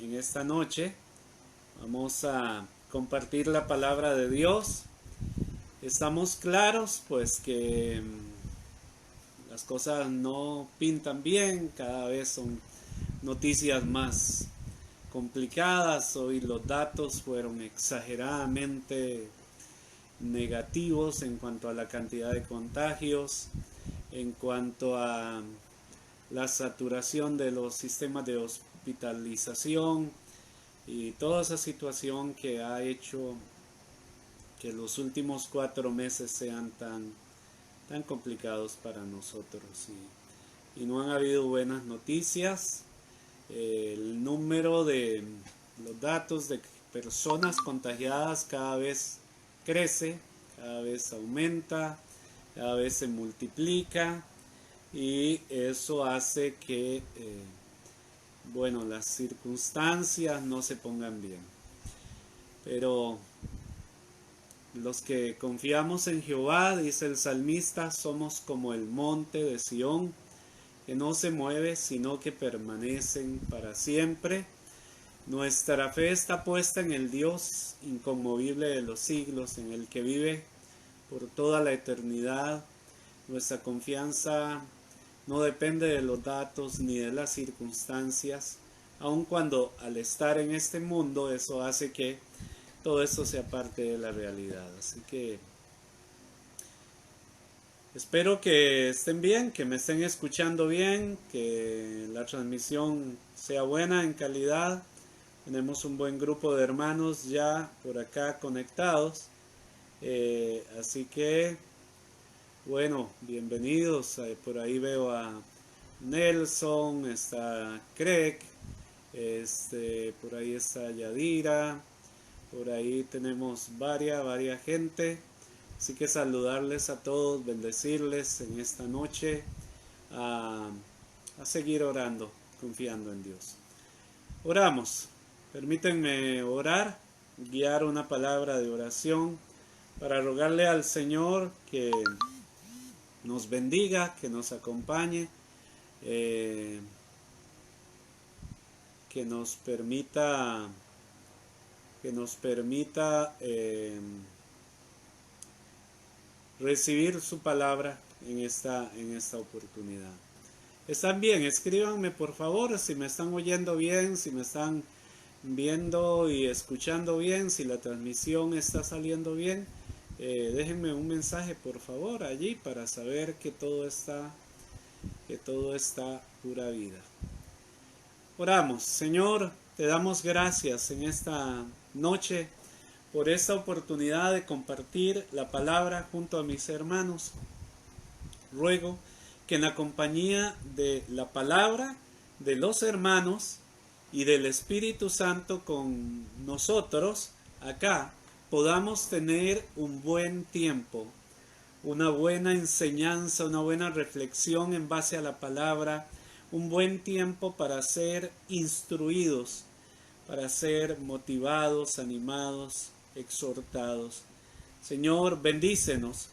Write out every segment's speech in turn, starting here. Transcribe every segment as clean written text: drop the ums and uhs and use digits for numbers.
en esta noche. Vamos a compartir la palabra de Dios. Estamos claros pues que las cosas no pintan bien, cada vez son noticias más complicadas. Hoy los datos fueron exageradamente negativos en cuanto a la cantidad de contagios, en cuanto a la saturación de los sistemas de hospitalización y toda esa situación que ha hecho que los últimos 4 meses sean tan complicados para nosotros, y no han habido buenas noticias. El número de los datos de personas contagiadas cada vez crece, cada vez aumenta, cada vez se multiplica, y eso hace que las circunstancias no se pongan bien. Pero los que confiamos en Jehová, dice el salmista, somos como el monte de Sión, que no se mueve, sino que permanecen para siempre. Nuestra fe está puesta en el Dios inconmovible de los siglos, en el que vive por toda la eternidad. Nuestra confianza no depende de los datos ni de las circunstancias, aun cuando al estar en este mundo eso hace que todo eso sea parte de la realidad. Así que espero que estén bien, que me estén escuchando bien, que la transmisión sea buena en calidad. Tenemos un buen grupo de hermanos ya por acá conectados. Así que, bienvenidos. Por ahí veo a Nelson, está Craig, por ahí está Yadira, por ahí tenemos varias gente. Así que saludarles a todos, bendecirles en esta noche, a seguir orando, confiando en Dios. Oramos. Permítanme orar, guiar una palabra de oración para rogarle al Señor que nos bendiga, que nos acompañe, que nos permita recibir su palabra en esta oportunidad. ¿Están bien? Escríbanme por favor si me están oyendo bien, si me están viendo y escuchando bien, si la transmisión está saliendo bien. Déjenme un mensaje por favor allí para saber que todo está pura vida. Oramos. Señor, te damos gracias en esta noche por esta oportunidad de compartir la palabra junto a mis hermanos. Ruego que en la compañía de la palabra, de los hermanos y del Espíritu Santo con nosotros acá, podamos tener un buen tiempo, una buena enseñanza, una buena reflexión en base a la palabra, un buen tiempo para ser instruidos, para ser motivados, animados, exhortados. Señor, bendícenos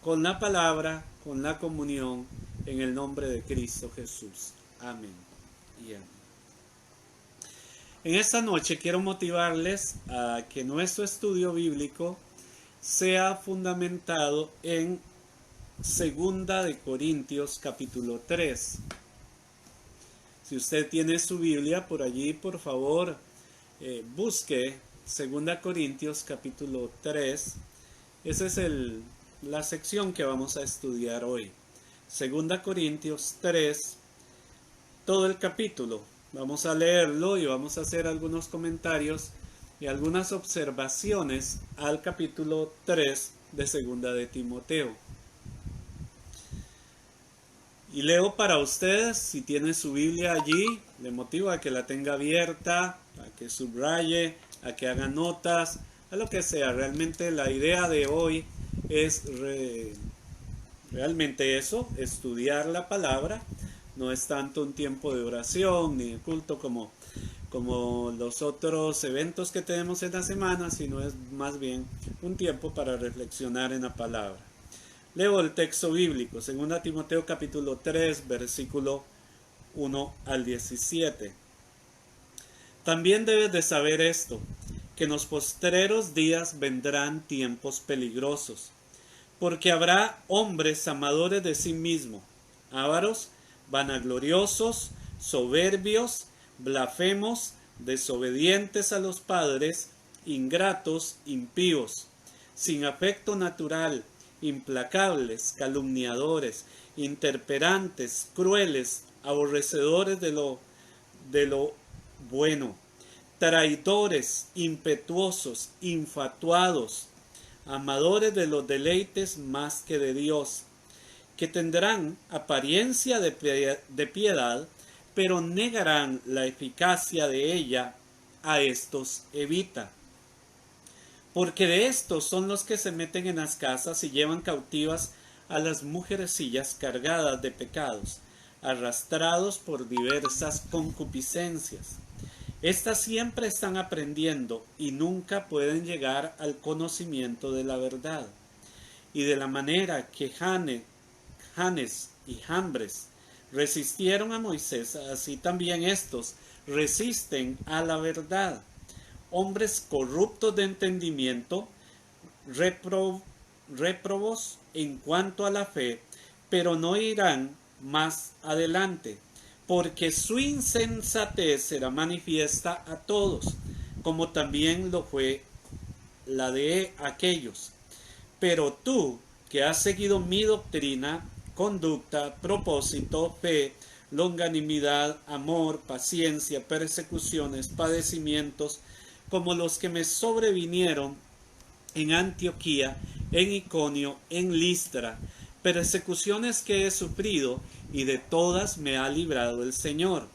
con la palabra, con la comunión, en el nombre de Cristo Jesús. Amén y amén. En esta noche quiero motivarles a que nuestro estudio bíblico sea fundamentado en 2 de Corintios capítulo 3. Si usted tiene su Biblia por allí, por favor, busque 2 Corintios capítulo 3. Esa es la sección que vamos a estudiar hoy. 2 Corintios 3, todo el capítulo. Vamos a leerlo y vamos a hacer algunos comentarios y algunas observaciones al capítulo 3 de 2 de Timoteo. Y leo para ustedes, si tiene su Biblia allí, le motivo a que la tenga abierta, a que subraye, a que haga notas, a lo que sea. Realmente la idea de hoy es realmente eso, estudiar la palabra. No es tanto un tiempo de oración ni de culto como los otros eventos que tenemos en la semana, sino es más bien un tiempo para reflexionar en la palabra. Leo el texto bíblico, 2 Timoteo capítulo 3, versículo 1 al 17. También debes de saber esto, que en los postreros días vendrán tiempos peligrosos, porque habrá hombres amadores de sí mismos, ávaros, vanagloriosos, soberbios, blasfemos, desobedientes a los padres, ingratos, impíos, sin afecto natural, implacables, calumniadores, intemperantes, crueles, aborrecedores de lo bueno, traidores, impetuosos, infatuados, amadores de los deleites más que de Dios, que tendrán apariencia de piedad, pero negarán la eficacia de ella. A estos evita. Porque de estos son los que se meten en las casas y llevan cautivas a las mujercillas cargadas de pecados, arrastrados por diversas concupiscencias. Estas siempre están aprendiendo y nunca pueden llegar al conocimiento de la verdad. Y de la manera que Janes y Jambres resistieron a Moisés, así también estos resisten a la verdad. Hombres corruptos de entendimiento, réprobos en cuanto a la fe, pero no irán más adelante, porque su insensatez será manifiesta a todos, como también lo fue la de aquellos. Pero tú, que has seguido mi doctrina, conducta, propósito, fe, longanimidad, amor, paciencia, persecuciones, padecimientos, como los que me sobrevinieron en Antioquía, en Iconio, en Listra, persecuciones que he sufrido, y de todas me ha librado el Señor.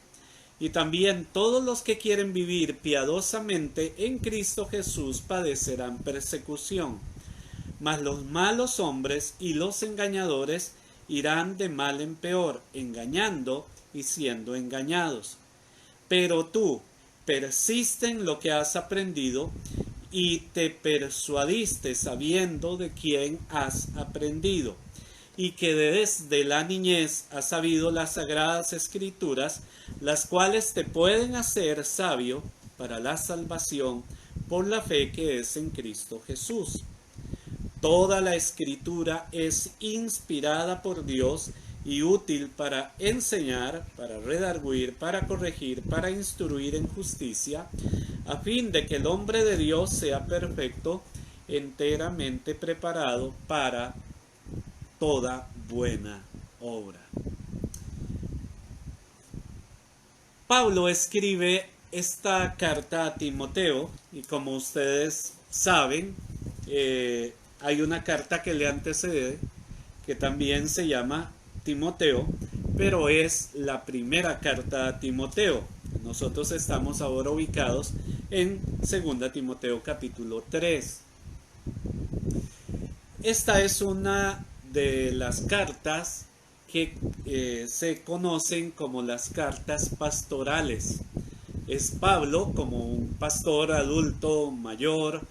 Y también todos los que quieren vivir piadosamente en Cristo Jesús padecerán persecución. Mas los malos hombres y los engañadores irán de mal en peor, engañando y siendo engañados. Pero tú, persiste en lo que has aprendido y te persuadiste sabiendo de quién has aprendido, y que desde la niñez has sabido las sagradas escrituras, las cuales te pueden hacer sabio para la salvación por la fe que es en Cristo Jesús. Toda la escritura es inspirada por Dios y útil para enseñar, para redarguir, para corregir, para instruir en justicia, a fin de que el hombre de Dios sea perfecto, enteramente preparado para toda buena obra. Pablo escribe esta carta a Timoteo, y como ustedes saben, hay una carta que le antecede, que también se llama Timoteo, pero es la primera carta a Timoteo. Nosotros estamos ahora ubicados en 2 Timoteo capítulo 3. Esta es una de las cartas que se conocen como las cartas pastorales. Es Pablo, como un pastor adulto mayor,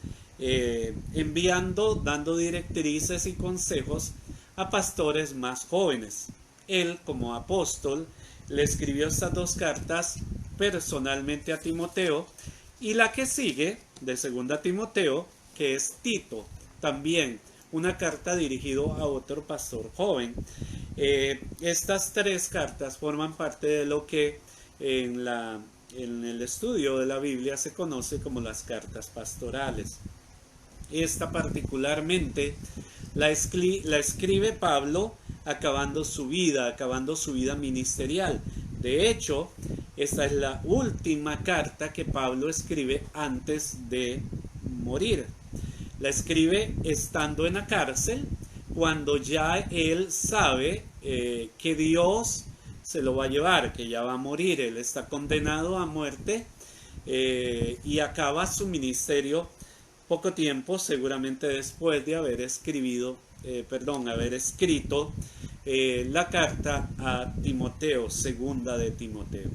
dando directrices y consejos a pastores más jóvenes. Él, como apóstol, le escribió estas dos cartas personalmente a Timoteo, y la que sigue, de 2 Timoteo, que es Tito, también una carta dirigida a otro pastor joven. Estas tres cartas forman parte de lo que en el estudio de la Biblia se conoce como las cartas pastorales. Esta particularmente la escribe Pablo acabando su vida ministerial. De hecho, esta es la última carta que Pablo escribe antes de morir. La escribe estando en la cárcel, cuando ya él sabe que Dios se lo va a llevar, que ya va a morir. Él está condenado a muerte y acaba su ministerio poco tiempo, seguramente después de haber escrito la carta a Timoteo, 2 de Timoteo.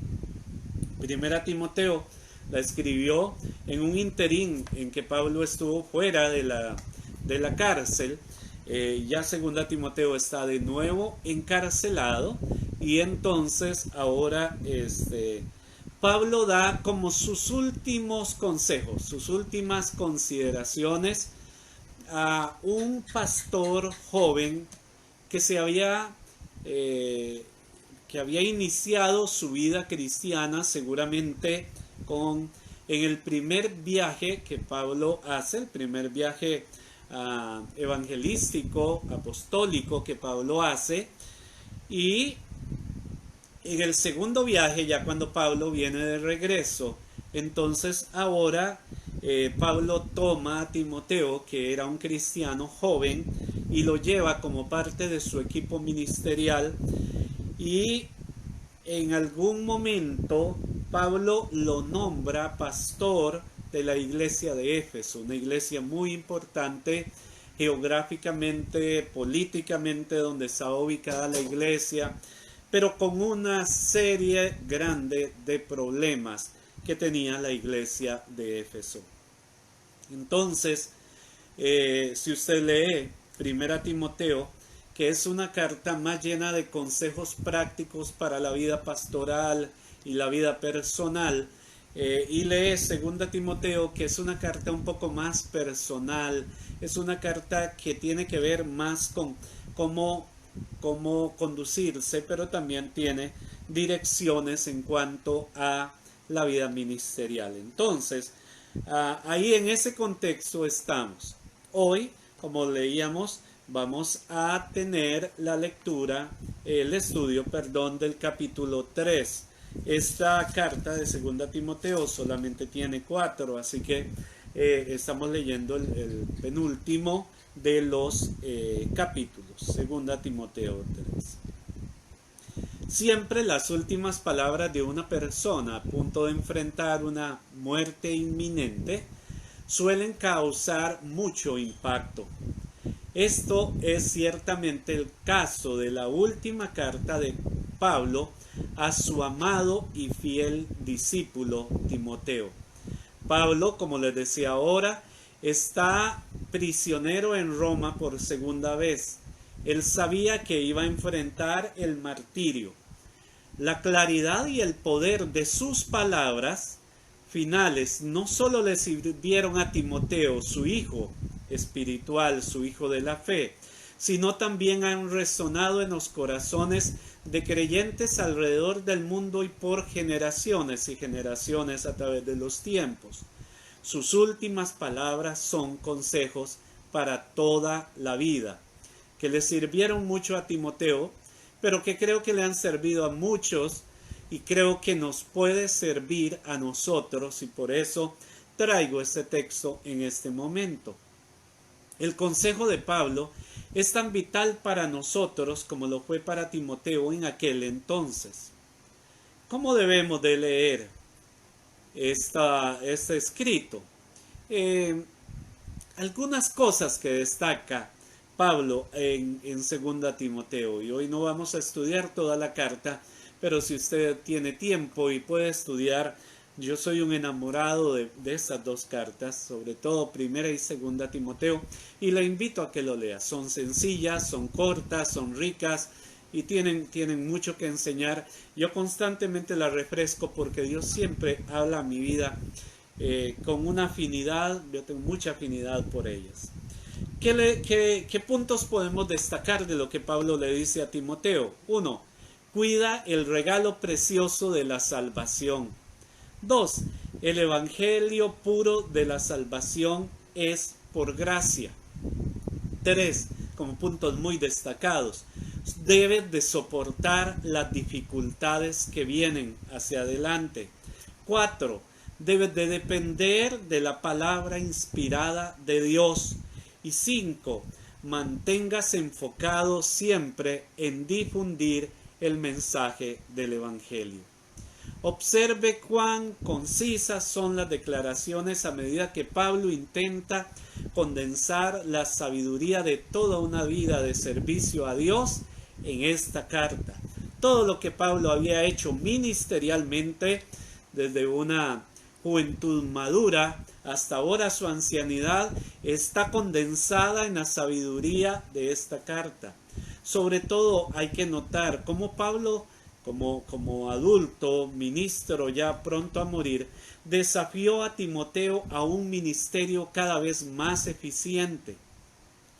1 Timoteo la escribió en un interín en que Pablo estuvo fuera de la cárcel. Ya 2 Timoteo está de nuevo encarcelado, y entonces ahora Pablo da como sus últimos consejos, sus últimas consideraciones a un pastor joven que que había iniciado su vida cristiana seguramente en el primer viaje que Pablo hace, el primer viaje evangelístico, apostólico que Pablo hace, y en el segundo viaje, ya cuando Pablo viene de regreso, entonces ahora Pablo toma a Timoteo, que era un cristiano joven, y lo lleva como parte de su equipo ministerial, y en algún momento Pablo lo nombra pastor de la iglesia de Éfeso, una iglesia muy importante geográficamente, políticamente, donde está ubicada la iglesia, pero con una serie grande de problemas que tenía la iglesia de Éfeso. Entonces, si usted lee 1 Timoteo, que es una carta más llena de consejos prácticos para la vida pastoral y la vida personal, y lee 2 Timoteo, que es una carta un poco más personal, es una carta que tiene que ver más con cómo conducirse, pero también tiene direcciones en cuanto a la vida ministerial. Entonces, ahí en ese contexto estamos. Hoy, como leíamos, vamos a tener la lectura, el estudio, del capítulo 3. Esta carta de 2 Timoteo solamente tiene 4, así que estamos leyendo el penúltimo de los capítulos, 2 Timoteo 3. Siempre las últimas palabras de una persona a punto de enfrentar una muerte inminente suelen causar mucho impacto. Esto es ciertamente el caso de la última carta de Pablo a su amado y fiel discípulo Timoteo. Pablo, como les decía ahora, está prisionero en Roma por segunda vez. Él sabía que iba a enfrentar el martirio. La claridad y el poder de sus palabras finales no solo le sirvieron a Timoteo, su hijo espiritual, su hijo de la fe, sino también han resonado en los corazones de creyentes alrededor del mundo y por generaciones y generaciones a través de los tiempos. Sus últimas palabras son consejos para toda la vida, que le sirvieron mucho a Timoteo, pero que creo que le han servido a muchos y creo que nos puede servir a nosotros, y por eso traigo este texto en este momento. El consejo de Pablo es tan vital para nosotros como lo fue para Timoteo en aquel entonces. ¿Cómo debemos de leer este escrito? Algunas cosas que destaca Pablo en 2 Timoteo, y hoy no vamos a estudiar toda la carta, pero si usted tiene tiempo y puede estudiar, yo soy un enamorado de estas dos cartas, sobre todo 1 y 2 Timoteo, y le invito a que lo lea. Son sencillas, son cortas, son ricas y tienen mucho que enseñar. Yo constantemente las refresco porque Dios siempre habla a mi vida con una afinidad. Yo tengo mucha afinidad por ellas. ¿Qué puntos podemos destacar de lo que Pablo le dice a Timoteo? 1. Cuida el regalo precioso de la salvación. 2. El evangelio puro de la salvación es por gracia. 3. Como puntos muy destacados, debes de soportar las dificultades que vienen hacia adelante. 4. Debes de depender de la palabra inspirada de Dios. Y 5. Manténgase enfocado siempre en difundir el mensaje del evangelio. Observe cuán concisas son las declaraciones a medida que Pablo intenta condensar la sabiduría de toda una vida de servicio a Dios en esta carta. Todo lo que Pablo había hecho ministerialmente desde una juventud madura hasta ahora su ancianidad está condensada en la sabiduría de esta carta. Sobre todo hay que notar cómo Pablo como adulto, ministro ya pronto a morir, desafió a Timoteo a un ministerio cada vez más eficiente.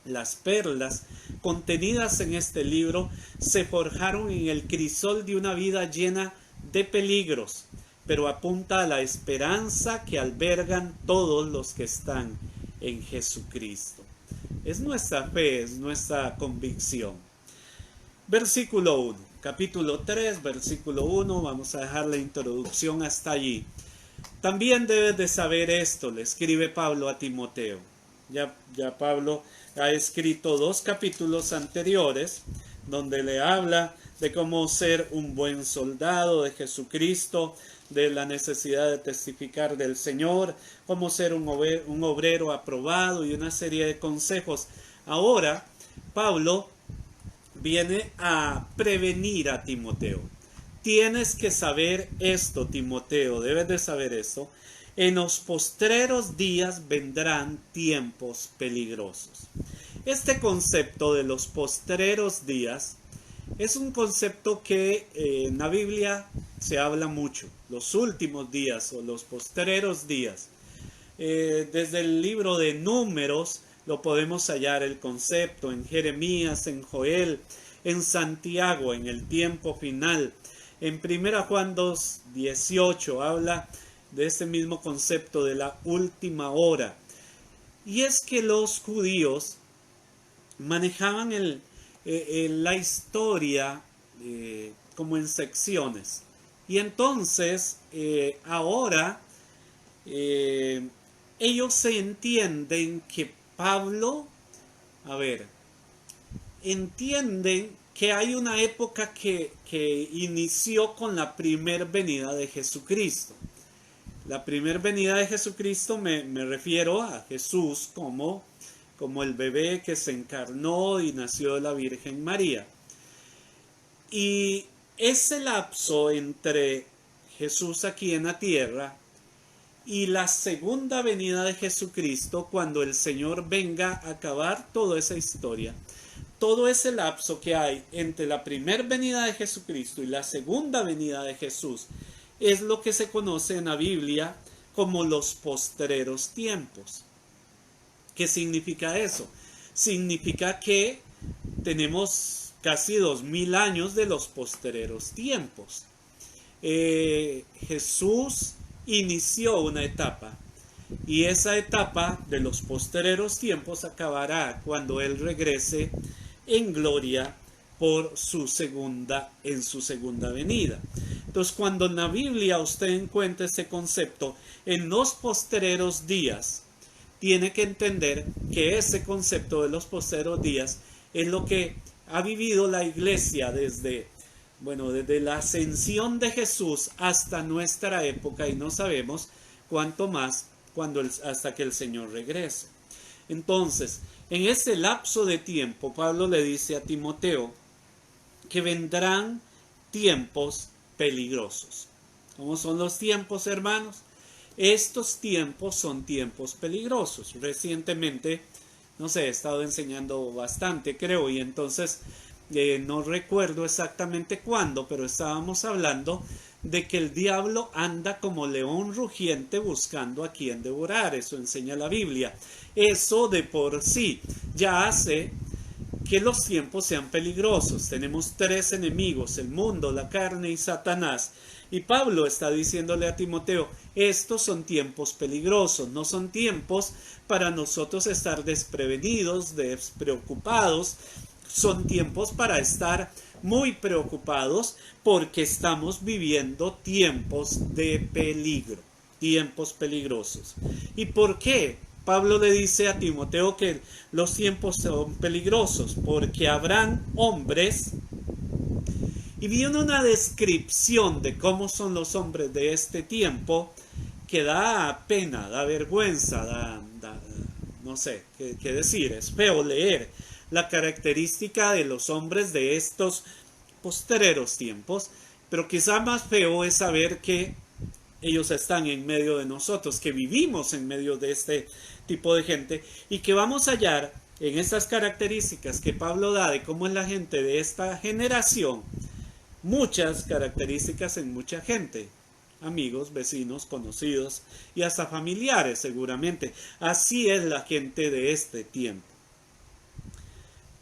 Las perlas contenidas en este libro se forjaron en el crisol de una vida llena de peligros, pero apunta a la esperanza que albergan todos los que están en Jesucristo. Es nuestra fe, es nuestra convicción. Versículo 1, capítulo 3, versículo 1, vamos a dejar la introducción hasta allí. También debes de saber esto, le escribe Pablo a Timoteo. Ya Pablo ha escrito 2 capítulos anteriores donde le habla de cómo ser un buen soldado de Jesucristo, de la necesidad de testificar del Señor, cómo ser un obrero aprobado y una serie de consejos. Ahora Pablo viene a prevenir a Timoteo. Tienes que saber esto, Timoteo, debes de saber esto. En los postreros días vendrán tiempos peligrosos. Este concepto de los postreros días es un concepto que en la Biblia se habla mucho. Los últimos días o los postreros días. Desde el libro de Números lo podemos hallar el concepto, en Jeremías, en Joel, en Santiago, en el tiempo final. En 1 Juan 2:18 habla de este mismo concepto de la última hora. Y es que los judíos manejaban la historia como en secciones. Y entonces ahora ellos se entienden que Pablo, entienden que hay una época que inició con la primer venida de Jesucristo. La primer venida de Jesucristo me refiero a Jesús como el bebé que se encarnó y nació de la Virgen María. Y ese lapso entre Jesús aquí en la tierra y la segunda venida de Jesucristo, cuando el Señor venga a acabar toda esa historia, todo ese lapso que hay entre la primera venida de Jesucristo y la segunda venida de Jesús, es lo que se conoce en la Biblia como los postreros tiempos. ¿Qué significa eso? Significa que tenemos casi 2000 años de los postreros tiempos. Jesús inició una etapa y esa etapa de los postreros tiempos acabará cuando Él regrese en gloria en su segunda venida. Entonces, cuando en la Biblia usted encuentra este concepto, en los postreros días, tiene que entender que ese concepto de los postreros días es lo que ha vivido la iglesia desde la ascensión de Jesús hasta nuestra época, y no sabemos cuánto más hasta que el Señor regrese. Entonces, en ese lapso de tiempo, Pablo le dice a Timoteo que vendrán tiempos peligrosos. ¿Cómo son los tiempos, hermanos? Estos tiempos son tiempos peligrosos. Recientemente, he estado enseñando bastante, creo, y entonces no recuerdo exactamente cuándo, pero estábamos hablando de que el diablo anda como león rugiente buscando a quien devorar. Eso enseña la Biblia. Eso de por sí ya hace que los tiempos sean peligrosos. Tenemos 3 enemigos: el mundo, la carne y Satanás. Y Pablo está diciéndole a Timoteo, estos son tiempos peligrosos, no son tiempos para nosotros estar desprevenidos, despreocupados. Son tiempos para estar muy preocupados porque estamos viviendo tiempos de peligro, tiempos peligrosos. ¿Y por qué? Pablo le dice a Timoteo que los tiempos son peligrosos, porque habrán hombres, y viene una descripción de cómo son los hombres de este tiempo que da pena, da vergüenza, no sé qué decir, es feo leer la característica de los hombres de estos postreros tiempos, pero quizá más feo es saber que ellos están en medio de nosotros, que vivimos en medio de este tipo de gente y que vamos a hallar en estas características que Pablo da de cómo es la gente de esta generación. muchas características en mucha gente. Amigos, vecinos, conocidos y hasta familiares seguramente. Así es la gente de este tiempo.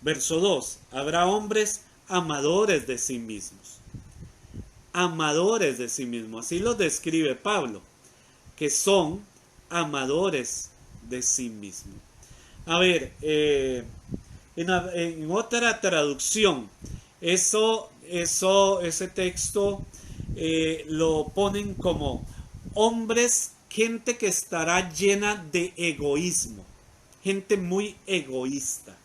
Verso 2. Habrá hombres amadores de sí mismos. Amadores de sí mismos. Así lo describe Pablo, que son amadores de sí mismos. A ver, en otra traducción, ese texto lo ponen como hombres, gente que estará llena de egoísmo, gente muy egoísta,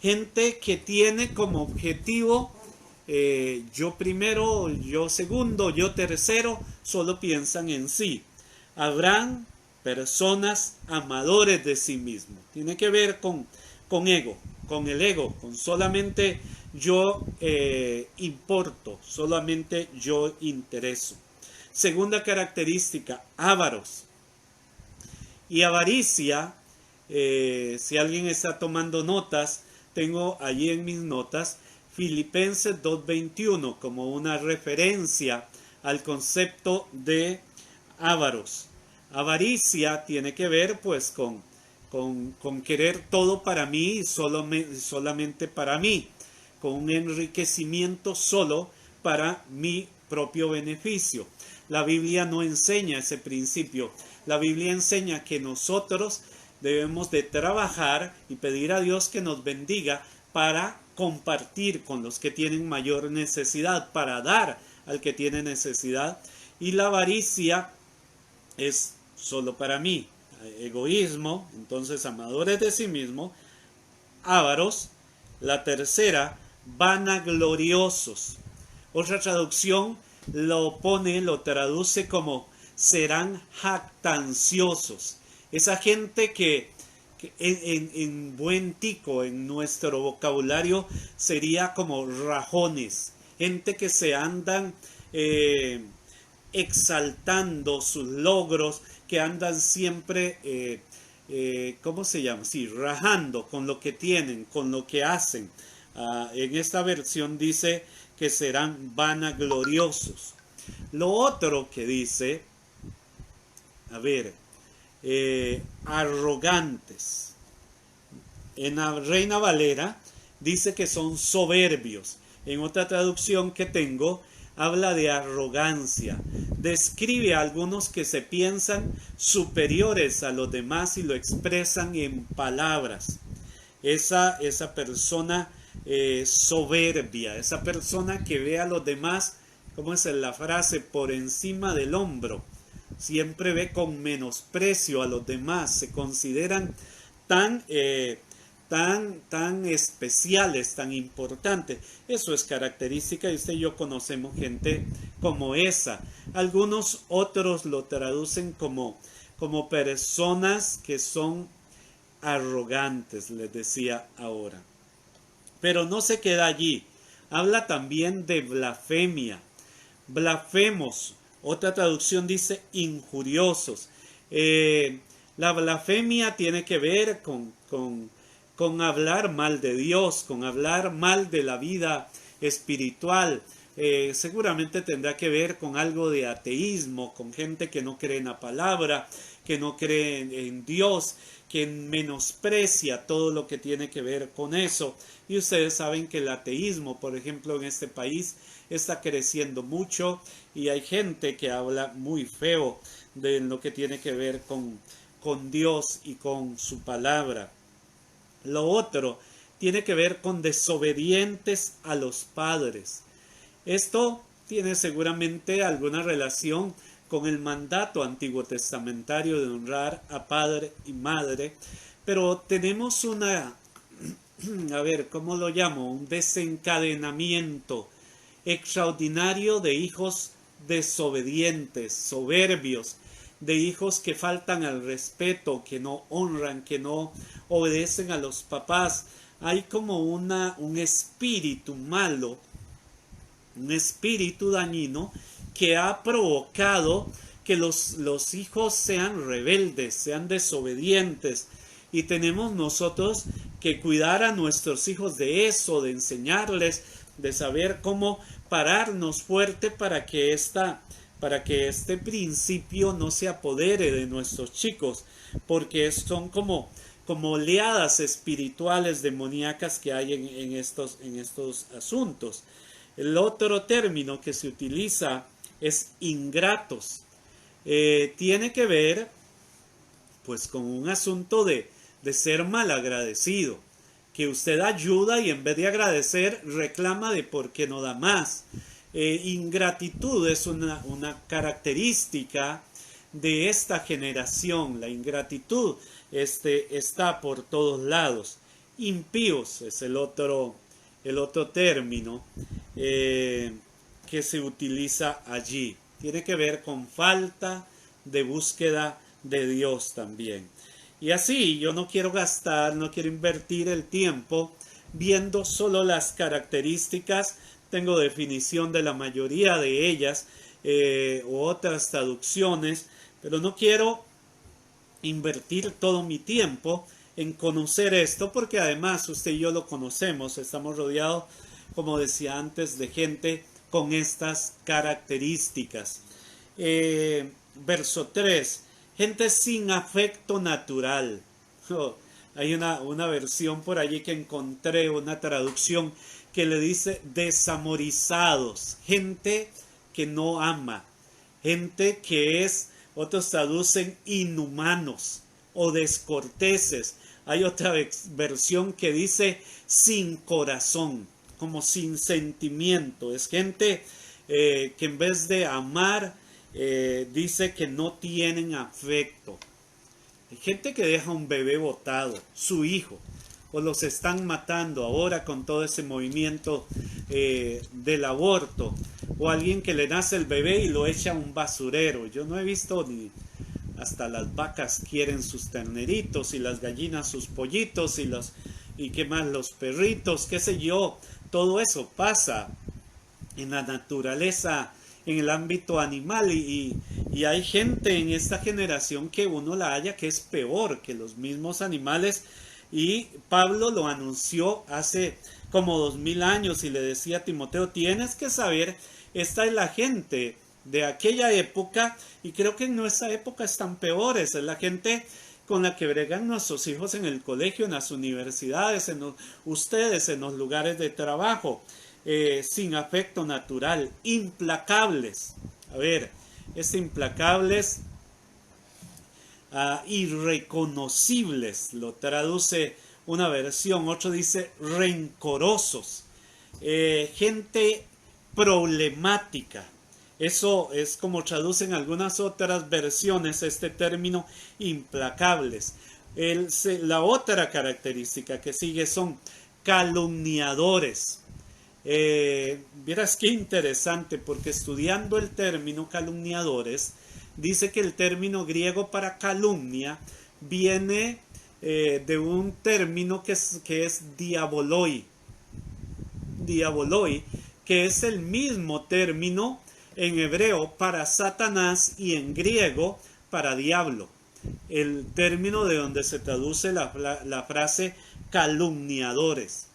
gente que tiene como objetivo yo primero, yo segundo, yo tercero, solo piensan en sí. Habrán personas amadores de sí mismos. Tiene que ver con ego, con el ego, con solamente yo importo, solamente yo intereso. Segunda característica, ávaros. Y avaricia, si alguien está tomando notas, tengo allí en mis notas Filipenses 2:21 como una referencia al concepto de ávaros. Avaricia tiene que ver pues con querer todo para mí y solamente para mí, con un enriquecimiento solo para mi propio beneficio. La Biblia no enseña ese principio. La Biblia enseña que nosotros debemos de trabajar y pedir a Dios que nos bendiga para compartir con los que tienen mayor necesidad, para dar al que tiene necesidad. Y la avaricia es solo para mí, egoísmo, entonces amadores de sí mismo, ávaros. La tercera, vanagloriosos. Otra traducción lo traduce como serán jactanciosos. Esa gente que en buen tico, en nuestro vocabulario, sería como rajones. Gente que se andan exaltando sus logros, que andan siempre, ¿cómo se llama? Sí, rajando con lo que tienen, con lo que hacen. En esta versión dice que serán vanagloriosos. Lo otro que dice, a ver, arrogantes. En la Reina Valera dice que son soberbios. En otra traducción que tengo habla de arrogancia. Describe a algunos que se piensan superiores a los demás y lo expresan en palabras. Esa persona soberbia, esa persona que ve a los demás, ¿cómo es la frase? Por encima del hombro. Siempre ve con menosprecio a los demás, se consideran tan especiales, tan importantes. Eso es característica, y usted y yo conocemos gente como esa. Algunos otros lo traducen como personas que son arrogantes, les decía ahora. Pero no se queda allí, habla también de blasfemia, blasfemos. Otra traducción dice injuriosos. La blasfemia tiene que ver con hablar mal de Dios, con hablar mal de la vida espiritual. Seguramente tendrá que ver con algo de ateísmo, con gente que no cree en la palabra, que no cree en Dios, que menosprecia todo lo que tiene que ver con eso. Y ustedes saben que el ateísmo, por ejemplo, en este país está creciendo mucho y hay gente que habla muy feo de lo que tiene que ver con Dios y con su palabra. Lo otro tiene que ver con desobedientes a los padres. Esto tiene seguramente alguna relación con el mandato antiguo testamentario de honrar a padre y madre, pero tenemos a ver, ¿cómo lo llamo? Un desencadenamiento extraordinario de hijos desobedientes, soberbios, de hijos que faltan al respeto, que no honran, que no obedecen a los papás. Hay como un espíritu malo, un espíritu dañino que ha provocado que los hijos sean rebeldes, sean desobedientes. Y tenemos nosotros que cuidar a nuestros hijos de eso, de enseñarles de saber cómo pararnos fuerte para que este principio no se apodere de nuestros chicos, porque son como oleadas espirituales demoníacas que hay en estos asuntos. El otro término que se utiliza es ingratos. Tiene que ver pues con un asunto de ser malagradecido, que usted ayuda y en vez de agradecer reclama de por qué no da más. Ingratitud es una característica de esta generación. La ingratitud está por todos lados. Impíos es el otro término que se utiliza allí. Tiene que ver con falta de búsqueda de Dios también. Y así yo no quiero invertir el tiempo viendo solo las características. Tengo definición de la mayoría de ellas u otras traducciones, pero no quiero invertir todo mi tiempo en conocer esto, porque además usted y yo lo conocemos, estamos rodeados, como decía antes, de gente con estas características. Verso 3, gente sin afecto natural. Hay una versión por allí que encontré, una traducción que le dice desamorizados, gente que no ama, gente que otros traducen inhumanos o descorteses. Hay otra versión que dice sin corazón, como sin sentimiento. Es gente que en vez de amar, dice que no tienen afecto. Hay gente que deja un bebé botado, su hijo, o los están matando ahora con todo ese movimiento del aborto, o alguien que le nace el bebé y lo echa a un basurero. Yo no he visto ni hasta las vacas quieren sus terneritos y las gallinas sus pollitos y qué más, los perritos, qué sé yo. Todo eso pasa en la naturaleza, en el ámbito animal, y hay gente en esta generación que uno la halla que es peor que los mismos animales, y Pablo lo anunció hace como 2000 años y le decía a Timoteo, tienes que saber, esta es la gente de aquella época, y creo que en nuestra época están peores. Es la gente con la que bregan nuestros hijos en el colegio, en las universidades, ustedes en los lugares de trabajo, sin afecto natural, implacables. A ver, implacables, irreconocibles, lo traduce una versión, otro dice rencorosos, gente problemática. Eso es como traducen algunas otras versiones este término implacables. La otra característica que sigue son calumniadores. Vieras qué interesante, porque estudiando el término calumniadores, dice que el término griego para calumnia viene de un término que es diaboloi. Diaboloi, que es el mismo término en hebreo para Satanás y en griego para diablo. El término de donde se traduce la frase calumniadores.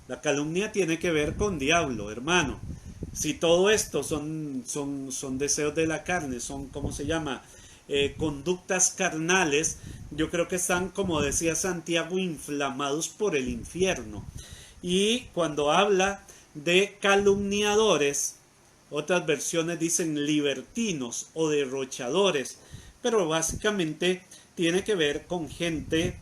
La calumnia tiene que ver con diablo, hermano. Si todo esto son deseos de la carne, son, ¿cómo se llama? Conductas carnales, yo creo que están, como decía Santiago, inflamados por el infierno. Y cuando habla de calumniadores, otras versiones dicen libertinos o derrochadores, pero básicamente tiene que ver con gente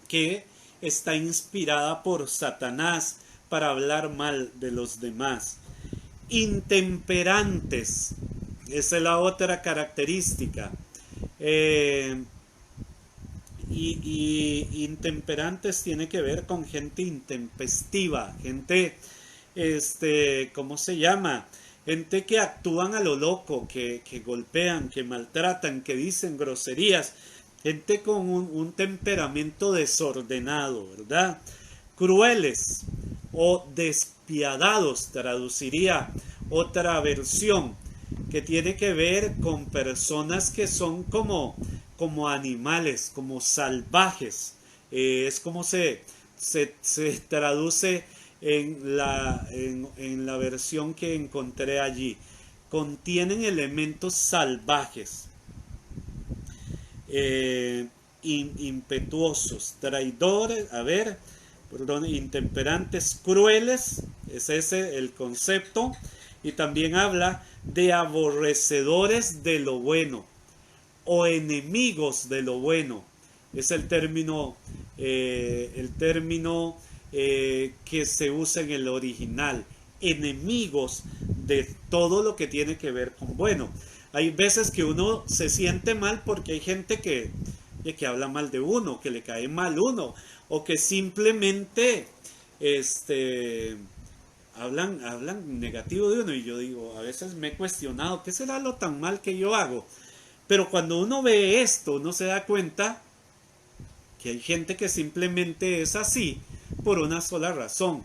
que está inspirada por Satanás para hablar mal de los demás. Intemperantes, esa es la otra característica. Y intemperantes tiene que ver con gente intempestiva, gente, ¿cómo se llama? Gente que actúan a lo loco, que golpean, que maltratan, que dicen groserías, gente con un temperamento desordenado, ¿verdad? Crueles o despiadados, traduciría otra versión, que tiene que ver con personas que son como animales, como salvajes. Es como se traduce en la versión que encontré allí. Contienen elementos salvajes, impetuosos, traidores, intemperantes, crueles, es ese el concepto. Y también habla de aborrecedores de lo bueno o enemigos de lo bueno. Es el término que se usa en el original. Enemigos de todo lo que tiene que ver con bueno. Hay veces que uno se siente mal porque hay gente que habla mal de uno, que le cae mal uno, o que simplemente hablan negativo de uno. Y yo digo, a veces me he cuestionado, ¿qué será lo tan mal que yo hago? Pero cuando uno ve esto, uno se da cuenta que hay gente que simplemente es así por una sola razón.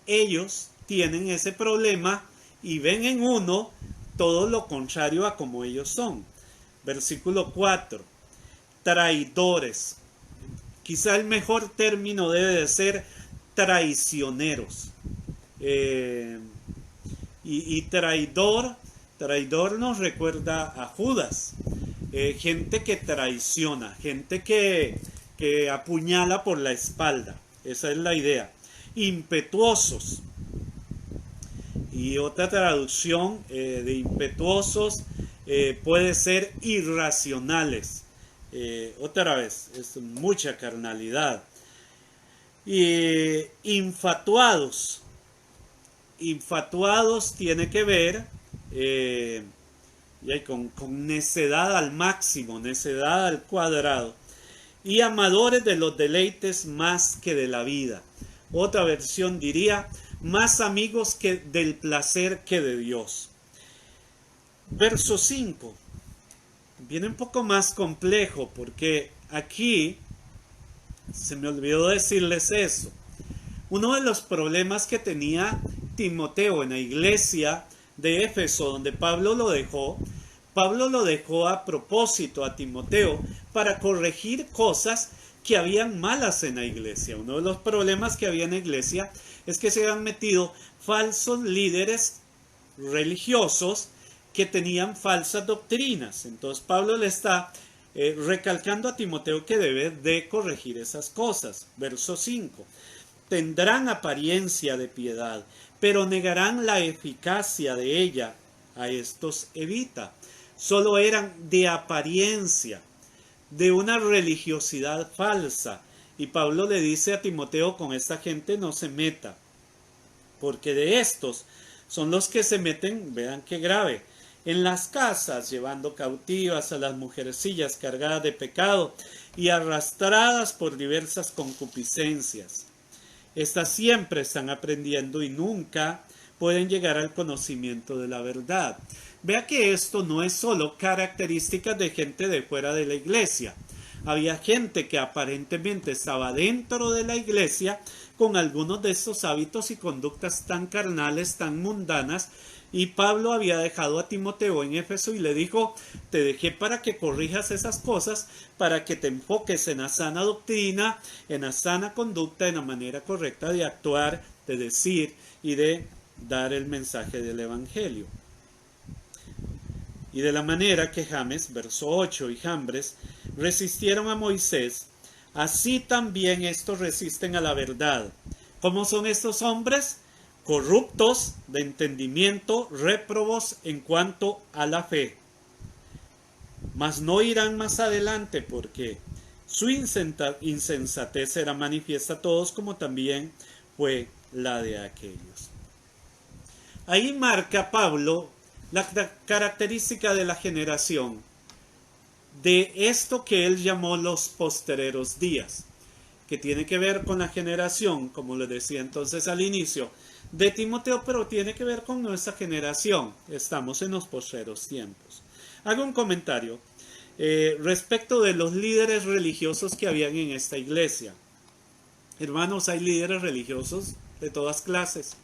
Ellos tienen ese problema y ven en uno todo lo contrario a como ellos son. Versículo 4. Traidores. Quizá el mejor término debe de ser traicioneros. Y traidor nos recuerda a Judas. Gente que traiciona, gente que apuñala por la espalda. Esa es la idea. Impetuosos. Y otra traducción de impetuosos puede ser irracionales. Otra vez, es mucha carnalidad. Y infatuados. Infatuados tiene que ver con necedad al máximo, necedad al cuadrado. Y amadores de los deleites más que de la vida. Otra versión diría, más amigos que del placer que de Dios. Verso 5. Viene un poco más complejo porque aquí se me olvidó decirles eso. Uno de los problemas que tenía Timoteo en la iglesia de Éfeso, donde Pablo lo dejó a propósito a Timoteo para corregir cosas que habían malas en la iglesia. Uno de los problemas que había en la iglesia es que se habían metido falsos líderes religiosos que tenían falsas doctrinas. Entonces Pablo le está recalcando a Timoteo que debe de corregir esas cosas. Verso 5. Tendrán apariencia de piedad, pero negarán la eficacia de ella. A estos evita. Solo eran de apariencia, de una religiosidad falsa. Y Pablo le dice a Timoteo, con esta gente no se meta, porque de estos son los que se meten, vean qué grave, en las casas, llevando cautivas a las mujercillas cargadas de pecado y arrastradas por diversas concupiscencias. Estas siempre están aprendiendo y nunca pueden llegar al conocimiento de la verdad. Vea que esto no es solo características de gente de fuera de la iglesia. Había gente que aparentemente estaba dentro de la iglesia con algunos de estos hábitos y conductas tan carnales, tan mundanas, y Pablo había dejado a Timoteo en Éfeso y le dijo, te dejé para que corrijas esas cosas, para que te enfoques en la sana doctrina, en la sana conducta, en la manera correcta de actuar, de decir y de dar el mensaje del evangelio. Y de la manera que James, verso 8, y Jambres resistieron a Moisés, así también estos resisten a la verdad. ¿Cómo son estos hombres? Corruptos de entendimiento, réprobos en cuanto a la fe. Mas no irán más adelante porque su insensatez será manifiesta a todos, como también fue la de aquellos. Ahí marca Pablo la característica de la generación, de esto que él llamó los postreros días, que tiene que ver con la generación, como les decía entonces al inicio, de Timoteo, pero tiene que ver con nuestra generación. Estamos en los postreros tiempos. Hago un comentario respecto de los líderes religiosos que habían en esta iglesia. Hermanos, hay líderes religiosos de todas clases,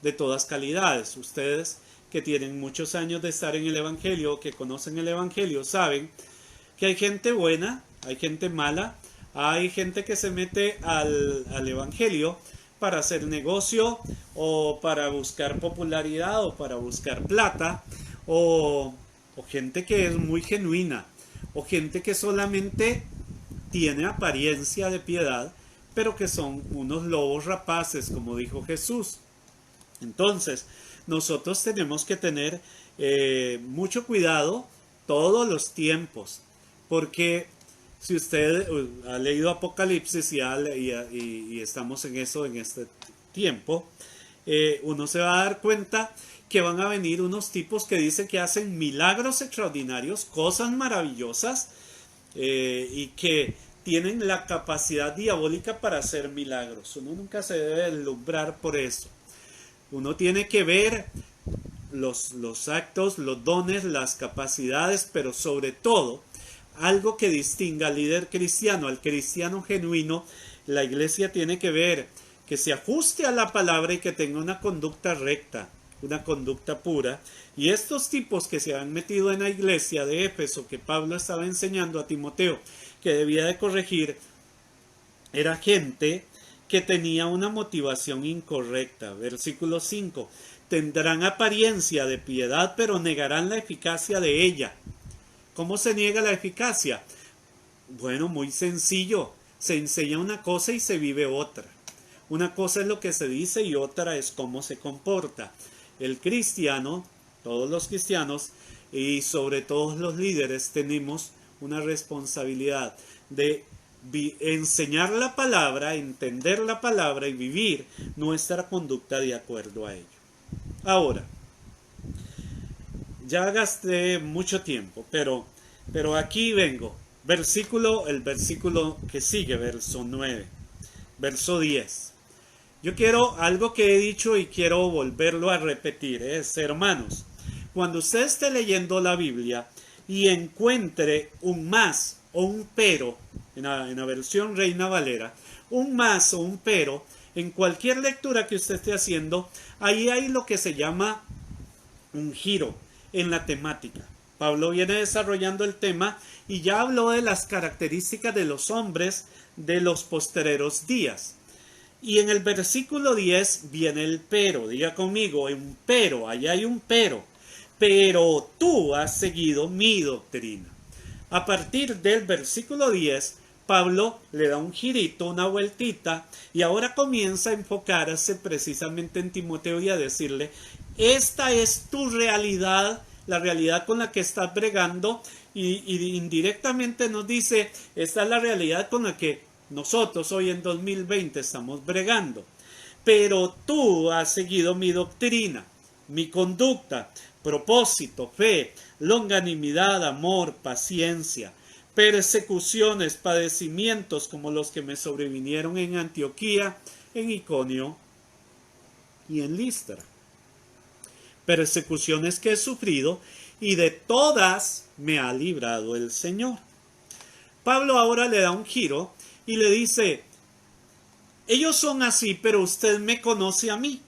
de todas calidades. Ustedes que tienen muchos años de estar en el evangelio, que conocen el evangelio, saben que hay gente buena, hay gente mala, hay gente que se mete al evangelio para hacer negocio o para buscar popularidad o para buscar plata, o gente que es muy genuina, o gente que solamente tiene apariencia de piedad, pero que son unos lobos rapaces, como dijo Jesús. Entonces, nosotros tenemos que tener mucho cuidado todos los tiempos, porque si usted ha leído Apocalipsis y estamos en eso en este tiempo, uno se va a dar cuenta que van a venir unos tipos que dicen que hacen milagros extraordinarios, cosas maravillosas, y que tienen la capacidad diabólica para hacer milagros. Uno nunca se debe deslumbrar por eso. Uno tiene que ver los actos, los dones, las capacidades, pero sobre todo algo que distinga al líder cristiano, al cristiano genuino. La iglesia tiene que ver que se ajuste a la palabra y que tenga una conducta recta, una conducta pura. Y estos tipos que se han metido en la iglesia de Éfeso, que Pablo estaba enseñando a Timoteo que debía de corregir, era gente que tenía una motivación incorrecta. Versículo 5: tendrán apariencia de piedad, pero negarán la eficacia de ella. ¿Cómo se niega la eficacia? Bueno, muy sencillo. Se enseña una cosa y se vive otra. Una cosa es lo que se dice y otra es cómo se comporta. El cristiano, todos los cristianos y sobre todo los líderes tenemos una responsabilidad de enseñar la palabra, entender la palabra y vivir nuestra conducta de acuerdo a ello. Ahora, ya gasté mucho tiempo, pero aquí vengo. El versículo que sigue, verso 9, verso 10. Yo quiero algo que he dicho y quiero volverlo a repetir, hermanos. Cuando usted esté leyendo la Biblia y encuentre un más o un pero, en la versión Reina Valera, un más o un pero, en cualquier lectura que usted esté haciendo, ahí hay lo que se llama un giro en la temática. Pablo viene desarrollando el tema y ya habló de las características de los hombres de los postreros días. Y en el versículo 10 viene el pero. Diga conmigo, un pero, allá hay un pero. Pero tú has seguido mi doctrina. A partir del versículo 10, Pablo le da un girito, una vueltita, y ahora comienza a enfocarse precisamente en Timoteo y a decirle: esta es tu realidad, la realidad con la que estás bregando, y indirectamente nos dice: esta es la realidad con la que nosotros hoy en 2020 estamos bregando. Pero tú has seguido mi doctrina, mi conducta, propósito, fe, longanimidad, amor, paciencia, persecuciones, padecimientos como los que me sobrevinieron en Antioquía, en Iconio y en Listra. Persecuciones que he sufrido, y de todas me ha librado el Señor. Pablo ahora le da un giro y le dice: ellos son así, pero usted me conoce a mí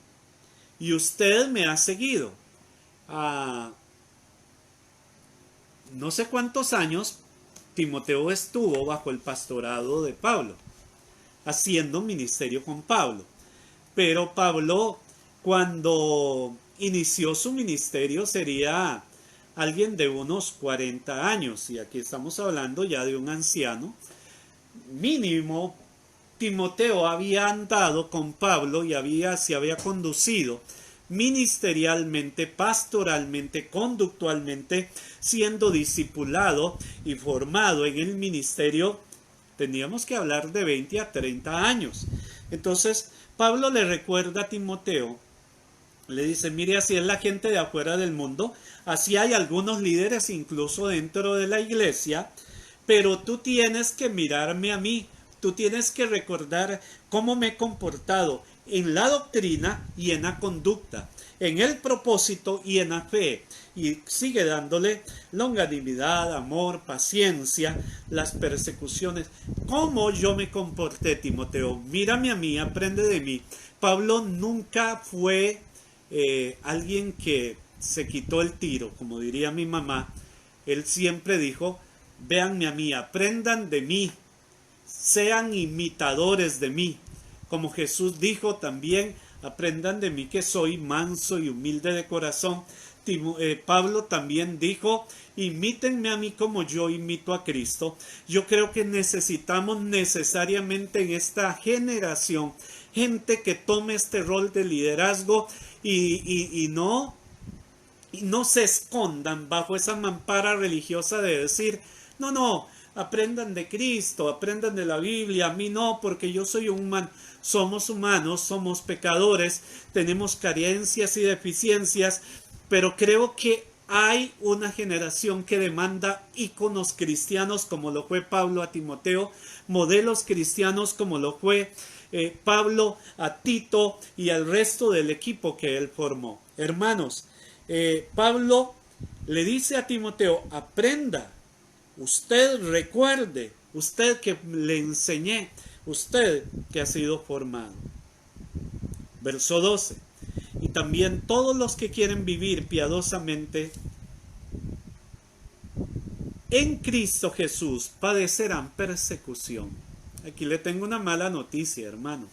y usted me ha seguido. No sé cuántos años Timoteo estuvo bajo el pastorado de Pablo, haciendo ministerio con Pablo. Pero Pablo, cuando inició su ministerio, sería alguien de unos 40 años. Y aquí estamos hablando ya de un anciano. Mínimo, Timoteo había andado con Pablo y se había conducido ministerialmente, pastoralmente, conductualmente, siendo discipulado y formado en el ministerio. Teníamos que hablar de 20 a 30 años. Entonces, Pablo le recuerda a Timoteo, le dice: mire, así es la gente de afuera del mundo, así hay algunos líderes incluso dentro de la iglesia, pero tú tienes que mirarme a mí, tú tienes que recordar cómo me he comportado en la doctrina y en la conducta, en el propósito y en la fe. Y sigue dándole longanimidad, amor, paciencia, las persecuciones. ¿Cómo yo me comporté, Timoteo? Mírame a mí, aprende de mí. Pablo nunca fue alguien que se quitó el tiro, como diría mi mamá. Él siempre dijo: véanme a mí, aprendan de mí, sean imitadores de mí. Como Jesús dijo también, aprendan de mí que soy manso y humilde de corazón. Pablo también dijo, imítenme a mí como yo imito a Cristo. Yo creo que necesitamos necesariamente en esta generación gente que tome este rol de liderazgo y no se escondan bajo esa mampara religiosa de decir, no, aprendan de Cristo, aprendan de la Biblia, a mí no, porque yo soy un humano. Somos humanos, somos pecadores, tenemos carencias y deficiencias, pero creo que hay una generación que demanda íconos cristianos como lo fue Pablo a Timoteo, modelos cristianos como lo fue Pablo a Tito y al resto del equipo que él formó. Hermanos, Pablo le dice a Timoteo, aprenda, usted recuerde, usted que le enseñé, usted que ha sido formado. Verso 12. Y también todos los que quieren vivir piadosamente en Cristo Jesús padecerán persecución. Aquí le tengo una mala noticia, hermanos.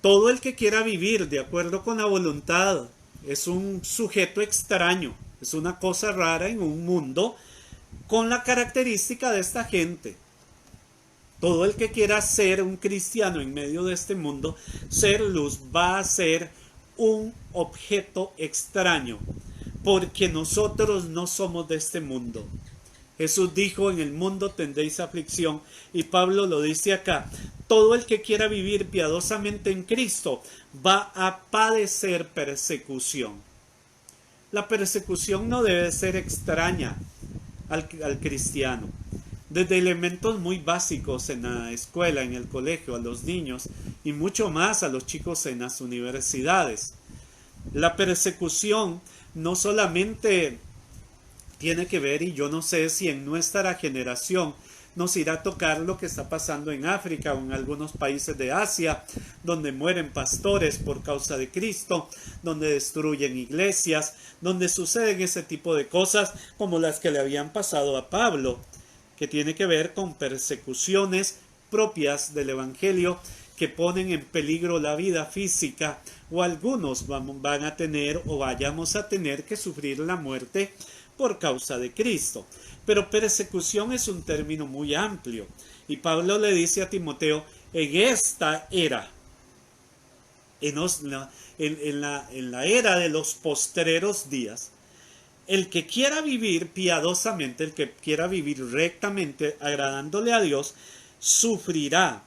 Todo el que quiera vivir de acuerdo con la voluntad es un sujeto extraño, es una cosa rara en un mundo con la característica de esta gente. Todo el que quiera ser un cristiano en medio de este mundo, ser luz, va a ser un objeto extraño, porque nosotros no somos de este mundo. Jesús dijo, en el mundo tendréis aflicción, y Pablo lo dice acá, todo el que quiera vivir piadosamente en Cristo va a padecer persecución. La persecución no debe ser extraña al cristiano. Desde elementos muy básicos en la escuela, en el colegio, a los niños y mucho más a los chicos en las universidades. La persecución no solamente tiene que ver, y yo no sé si en nuestra generación nos irá a tocar lo que está pasando en África o en algunos países de Asia, donde mueren pastores por causa de Cristo, donde destruyen iglesias, donde suceden ese tipo de cosas como las que le habían pasado a Pablo, que tiene que ver con persecuciones propias del Evangelio que ponen en peligro la vida física, o algunos van a tener o vayamos a tener que sufrir la muerte por causa de Cristo. Pero persecución es un término muy amplio, y Pablo le dice a Timoteo, en esta era, en la era de los postreros días, el que quiera vivir piadosamente, el que quiera vivir rectamente, agradándole a Dios, sufrirá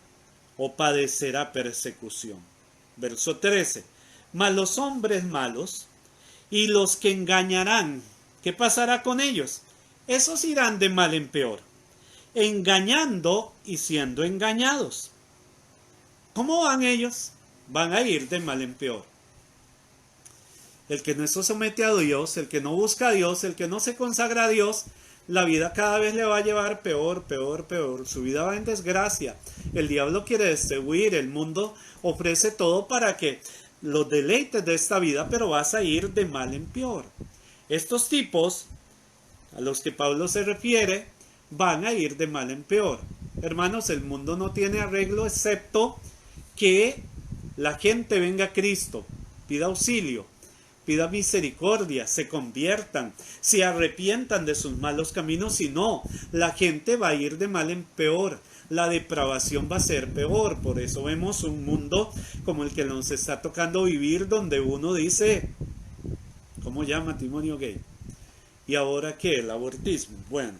o padecerá persecución. Verso 13. Mas los hombres malos y los que engañarán, ¿qué pasará con ellos? Esos irán de mal en peor, engañando y siendo engañados. ¿Cómo van ellos? Van a ir de mal en peor. El que no se somete a Dios, el que no busca a Dios, el que no se consagra a Dios, la vida cada vez le va a llevar peor, peor, peor. Su vida va en desgracia. El diablo quiere destruir, el mundo ofrece todo para que los deleites de esta vida, pero vas a ir de mal en peor. Estos tipos, a los que Pablo se refiere, van a ir de mal en peor. Hermanos, el mundo no tiene arreglo excepto que la gente venga a Cristo, pida auxilio, pida misericordia, se conviertan, se arrepientan de sus malos caminos, si no, la gente va a ir de mal en peor, la depravación va a ser peor. Por eso vemos un mundo como el que nos está tocando vivir, donde uno dice, ¿cómo llama matrimonio gay? ¿Y ahora qué? El abortismo. Bueno,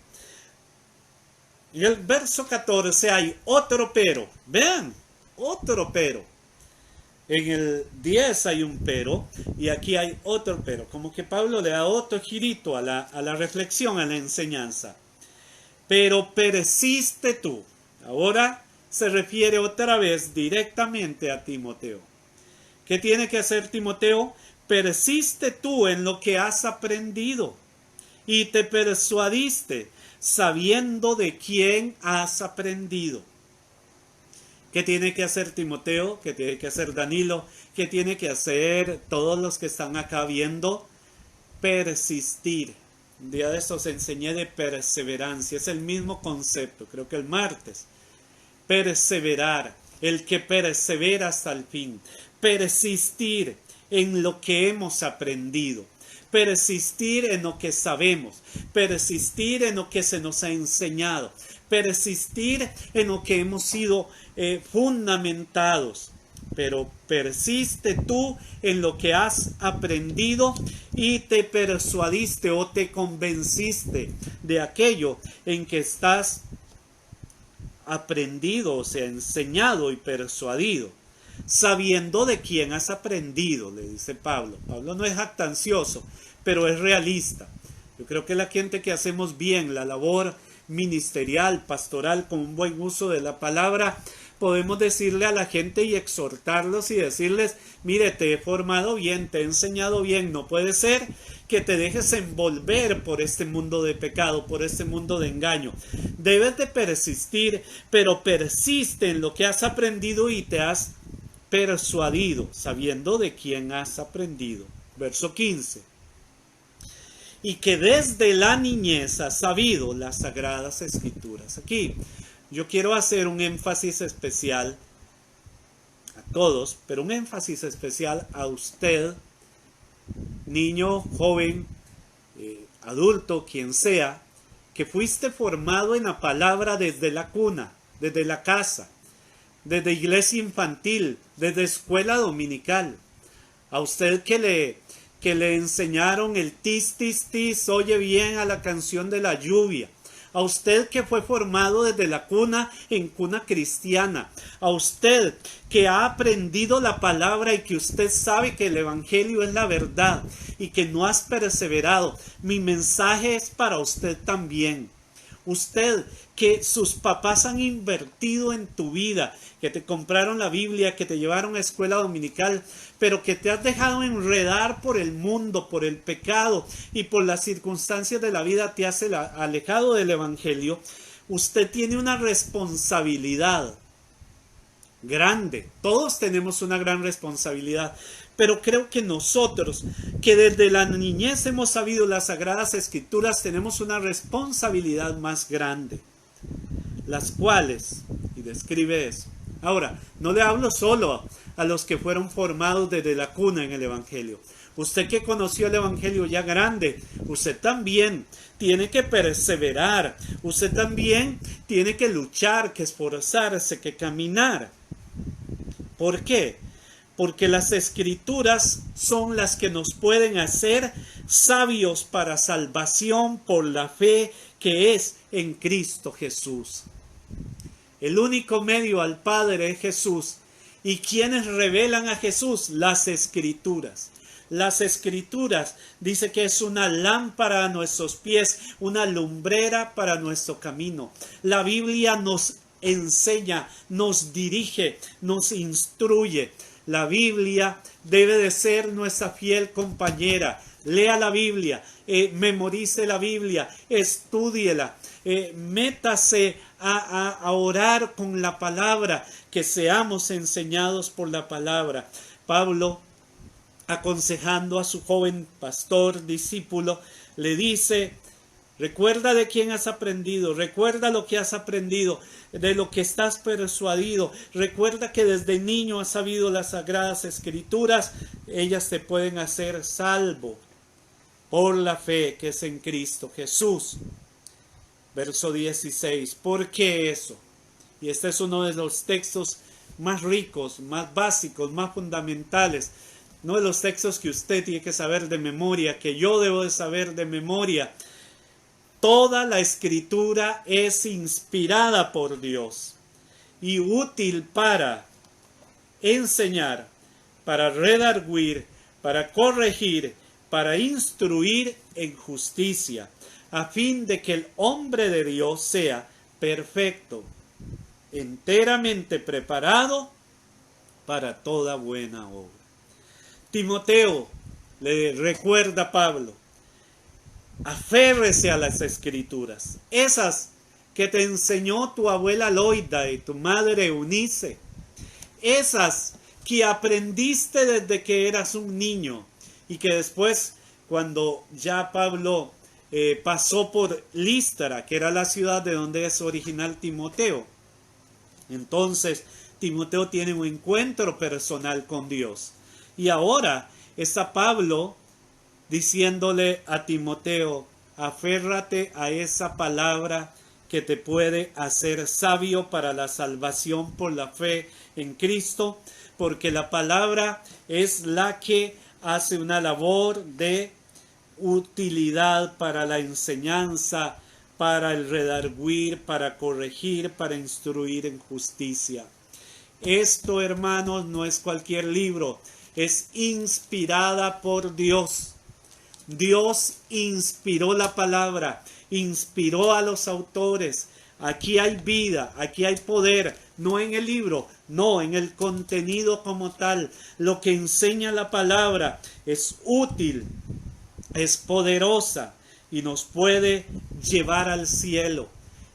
en el verso 14 hay otro pero, vean, otro pero. En el 10 hay un pero y aquí hay otro pero. Como que Pablo le da otro girito a la reflexión, a la enseñanza. Pero persiste tú. Ahora se refiere otra vez directamente a Timoteo. ¿Qué tiene que hacer Timoteo? Persiste tú en lo que has aprendido y te persuadiste sabiendo de quién has aprendido. ¿Qué tiene que hacer Timoteo? ¿Qué tiene que hacer Danilo? ¿Qué tiene que hacer todos los que están acá viendo? Persistir. Un día de estos enseñé de perseverancia. Es el mismo concepto, creo que el martes. Perseverar. el que persevera hasta el fin. Persistir en lo que hemos aprendido. Persistir en lo que sabemos. Persistir en lo que se nos ha enseñado. Persistir en lo que hemos sido fundamentados. Pero persiste tú en lo que has aprendido y te persuadiste o te convenciste de aquello en que estás aprendido, o sea, enseñado y persuadido, sabiendo de quién has aprendido, le dice Pablo. Pablo no es jactancioso, pero es realista. Yo creo que la gente que hacemos bien la labor ministerial, pastoral, con un buen uso de la palabra, podemos decirle a la gente y exhortarlos y decirles, mire, te he formado bien, te he enseñado bien, no puede ser que te dejes envolver por este mundo de pecado, por este mundo de engaño. Debes de persistir, pero persiste en lo que has aprendido y te has persuadido, sabiendo de quién has aprendido. Verso 15. Y que desde la niñez has sabido las sagradas escrituras. Aquí yo quiero hacer un énfasis especial a todos, pero un énfasis especial a usted, niño, joven, adulto, quien sea, que fuiste formado en la palabra desde la cuna, desde la casa, desde iglesia infantil, desde escuela dominical. A usted que le enseñaron el tis, tis, tis, oye bien a la canción de la lluvia. A usted que fue formado desde la cuna en cuna cristiana. A usted que ha aprendido la palabra y que usted sabe que el evangelio es la verdad y que no has perseverado. Mi mensaje es para usted también. Usted que sus papás han invertido en tu vida, que te compraron la Biblia, que te llevaron a escuela dominical, pero que te has dejado enredar por el mundo, por el pecado y por las circunstancias de la vida, te has alejado del evangelio. Usted tiene una responsabilidad grande. Todos tenemos una gran responsabilidad. Pero creo que nosotros, que desde la niñez hemos sabido las sagradas escrituras, tenemos una responsabilidad más grande. Las cuales, y describe eso. Ahora, no le hablo solo a los que fueron formados desde la cuna en el evangelio. Usted que conoció el evangelio ya grande, usted también tiene que perseverar. Usted también tiene que luchar, que esforzarse, que caminar. ¿Por qué? Porque las escrituras son las que nos pueden hacer sabios para salvación por la fe que es en Cristo Jesús. El único medio al Padre es Jesús. ¿Y quiénes revelan a Jesús? Las escrituras. Las escrituras dice que es una lámpara a nuestros pies, una lumbrera para nuestro camino. La Biblia nos enseña, nos dirige, nos instruye. La Biblia debe de ser nuestra fiel compañera. Lea la Biblia, memorice la Biblia, estúdiela, métase a orar con la palabra, que seamos enseñados por la palabra. Pablo, aconsejando a su joven pastor, discípulo, le dice: recuerda de quién has aprendido, recuerda lo que has aprendido, de lo que estás persuadido, recuerda que desde niño has sabido las sagradas escrituras, ellas te pueden hacer salvo por la fe que es en Cristo Jesús. Verso 16, ¿por qué eso? Y este es uno de los textos más ricos, más básicos, más fundamentales, uno de los textos que usted tiene que saber de memoria, que yo debo de saber de memoria. Toda la escritura es inspirada por Dios y útil para enseñar, para redarguir, para corregir, para instruir en justicia, a fin de que el hombre de Dios sea perfecto, enteramente preparado para toda buena obra. Timoteo le recuerda a Pablo: aférrese a las escrituras, esas que te enseñó tu abuela Loida y tu madre Eunice, esas que aprendiste desde que eras un niño y que después, cuando ya Pablo pasó por Listra, que era la ciudad de donde es original Timoteo, entonces Timoteo tiene un encuentro personal con Dios. Y ahora está Pablo diciéndole a Timoteo, aférrate a esa palabra que te puede hacer sabio para la salvación por la fe en Cristo, porque la palabra es la que hace una labor de utilidad para la enseñanza, para el redarguir, para corregir, para instruir en justicia. Esto, hermanos, no es cualquier libro, es inspirada por Dios. Dios inspiró la palabra, inspiró a los autores. Aquí hay vida, aquí hay poder, no en el libro, no en el contenido como tal. Lo que enseña la palabra es útil, es poderosa y nos puede llevar al cielo.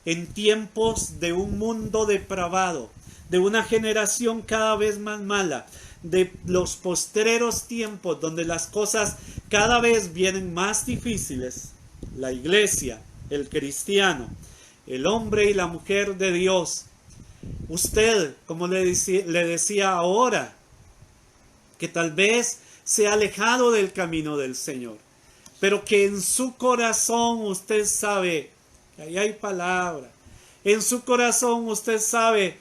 En tiempos de un mundo depravado, de una generación cada vez más mala, de los postreros tiempos donde las cosas cada vez vienen más difíciles, la iglesia, el cristiano, el hombre y la mujer de Dios, usted, como le decía ahora, que tal vez se ha alejado del camino del Señor, pero que en su corazón usted sabe que ahí hay palabra, en su corazón usted sabe,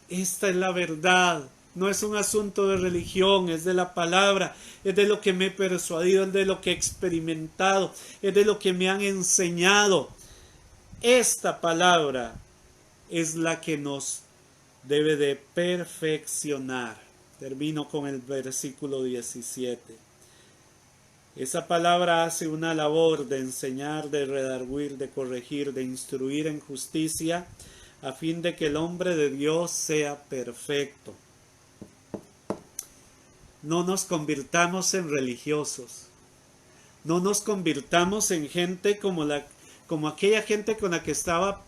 esta es la verdad. No es un asunto de religión, es de la palabra, es de lo que me he persuadido, es de lo que he experimentado, es de lo que me han enseñado. Esta palabra es la que nos debe de perfeccionar. Termino con el versículo 17. Esa palabra hace una labor de enseñar, de redarguir, de corregir, de instruir en justicia, a fin de que el hombre de Dios sea perfecto. No nos convirtamos en religiosos. No nos convirtamos en gente como aquella gente con la que estaba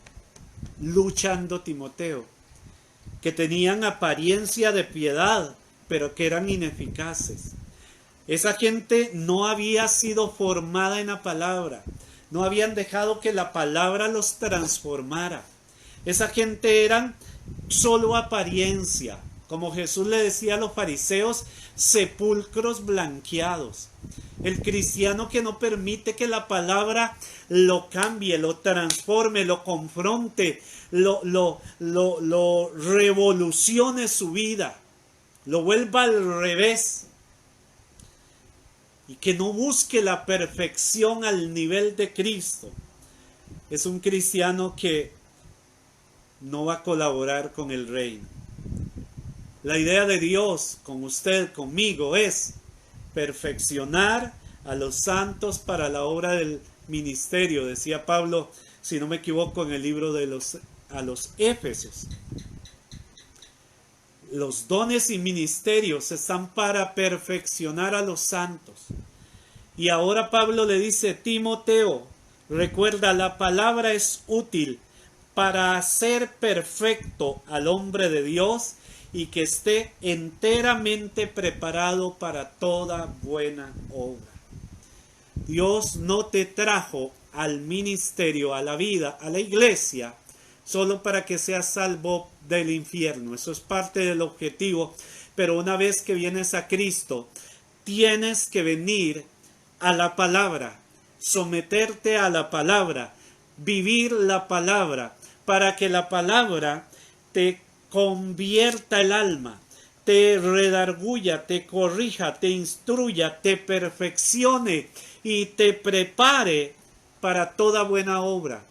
luchando Timoteo, que tenían apariencia de piedad, pero que eran ineficaces. Esa gente no había sido formada en la palabra, no habían dejado que la palabra los transformara. Esa gente eran solo apariencia, como Jesús le decía a los fariseos, sepulcros blanqueados. El cristiano que no permite que la palabra lo cambie, lo transforme, lo confronte, lo revolucione su vida, lo vuelva al revés. Y que no busque la perfección al nivel de Cristo. Es un cristiano que no va a colaborar con el reino. La idea de Dios con usted, conmigo, es perfeccionar a los santos para la obra del ministerio, decía Pablo, si no me equivoco, en el libro a los Éfesos. Los dones y ministerios están para perfeccionar a los santos. Y ahora Pablo le dice, Timoteo, recuerda, la palabra es útil para hacer perfecto al hombre de Dios y que esté enteramente preparado para toda buena obra. Dios no te trajo al ministerio, a la vida, a la iglesia, solo para que seas salvo del infierno. Eso es parte del objetivo. Pero una vez que vienes a Cristo, tienes que venir a la palabra, someterte a la palabra, vivir la palabra, para que la palabra te convierta el alma, te redarguya, te corrija, te instruya, te perfeccione y te prepare para toda buena obra.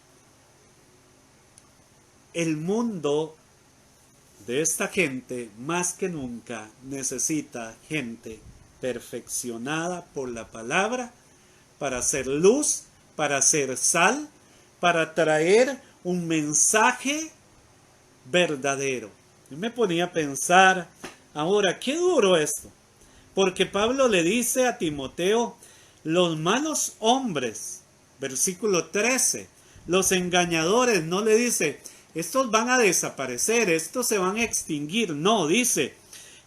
El mundo de esta gente más que nunca necesita gente perfeccionada por la palabra para hacer luz, para hacer sal, para traer un mensaje verdadero. Yo me ponía a pensar, ahora, qué duro esto, porque Pablo le dice a Timoteo, los malos hombres, versículo 13, los engañadores, no le dice, estos van a desaparecer, estos se van a extinguir, no, dice,